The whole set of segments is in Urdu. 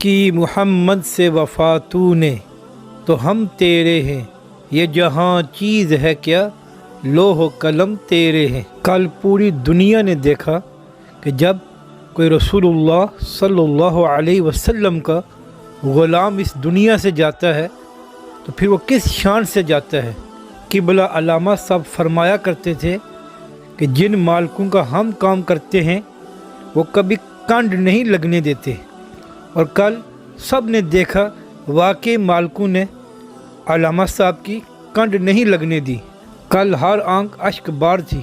کی محمد سے وفا تو نے تو ہم تیرے ہیں، یہ جہاں چیز ہے کیا لوح و قلم تیرے ہیں۔ کل پوری دنیا نے دیکھا کہ جب کوئی رسول اللہ صلی اللہ علیہ وسلم کا غلام اس دنیا سے جاتا ہے تو پھر وہ کس شان سے جاتا ہے۔ قبلہ علامہ صاحب فرمایا کرتے تھے کہ جن مالکوں کا ہم کام کرتے ہیں وہ کبھی کنڈ نہیں لگنے دیتے، اور کل سب نے دیکھا واقعی مالکوں نے علامہ صاحب کی کنڈ نہیں لگنے دی۔ کل ہر آنکھ اشک بار تھی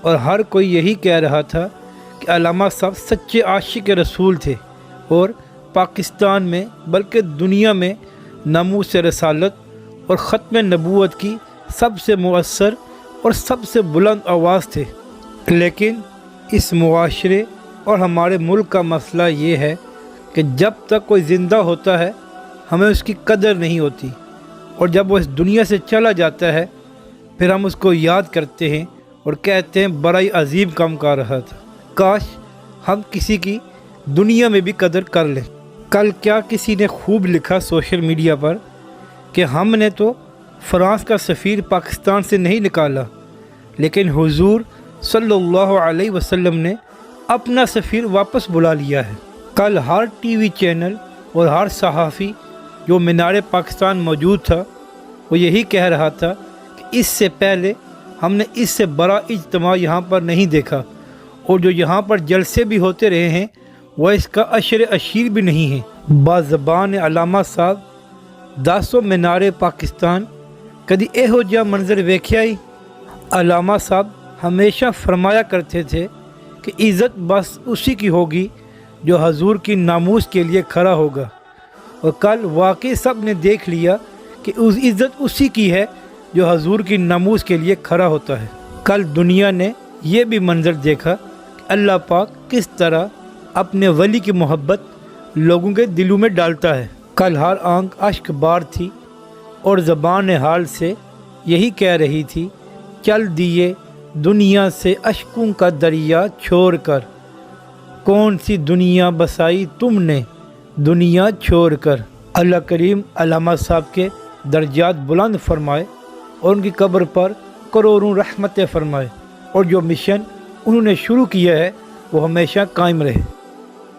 اور ہر کوئی یہی کہہ رہا تھا کہ علامہ صاحب سچے عاشق رسول تھے، اور پاکستان میں بلکہ دنیا میں ناموس رسالت اور ختم نبوت کی سب سے مؤثر اور سب سے بلند آواز تھے۔ لیکن اس معاشرے اور ہمارے ملک کا مسئلہ یہ ہے کہ جب تک کوئی زندہ ہوتا ہے ہمیں اس کی قدر نہیں ہوتی، اور جب وہ اس دنیا سے چلا جاتا ہے پھر ہم اس کو یاد کرتے ہیں اور کہتے ہیں بڑا ہی عظیم کام کر رہا تھا، کاش ہم کسی کی دنیا میں بھی قدر کر لیں۔ کل کیا کسی نے خوب لکھا سوشل میڈیا پر کہ ہم نے تو فرانس کا سفیر پاکستان سے نہیں نکالا، لیکن حضور صلی اللہ علیہ وسلم نے اپنا سفیر واپس بلا لیا ہے۔ کل ہر ٹی وی چینل اور ہر صحافی جو مینار پاکستان موجود تھا وہ یہی کہہ رہا تھا کہ اس سے پہلے ہم نے اس سے بڑا اجتماع یہاں پر نہیں دیکھا، اور جو یہاں پر جلسے بھی ہوتے رہے ہیں وہ اس کا عشر اشیر بھی نہیں ہے۔ بازبان علامہ صاحب داسو مینار پاکستان کدی ایہو جا منظر ویکھیا ہی۔ علامہ صاحب ہمیشہ فرمایا کرتے تھے کہ عزت بس اسی کی ہوگی جو حضور کی ناموس کے لیے کھڑا ہوگا، اور کل واقعی سب نے دیکھ لیا کہ اس عزت اسی کی ہے جو حضور کی ناموس کے لیے کھڑا ہوتا ہے۔ کل دنیا نے یہ بھی منظر دیکھا کہ اللہ پاک کس طرح اپنے ولی کی محبت لوگوں کے دلوں میں ڈالتا ہے۔ کل ہر آنکھ اشک بار تھی اور زبان حال سے یہی کہہ رہی تھی، چل دیے دنیا سے اشکوں کا دریا چھوڑ کر، کون سی دنیا بسائی تم نے دنیا چھوڑ کر۔ اللہ کریم علامہ صاحب کے درجات بلند فرمائے اور ان کی قبر پر کروڑوں رحمتیں فرمائے، اور جو مشن انہوں نے شروع کیا ہے وہ ہمیشہ قائم رہے۔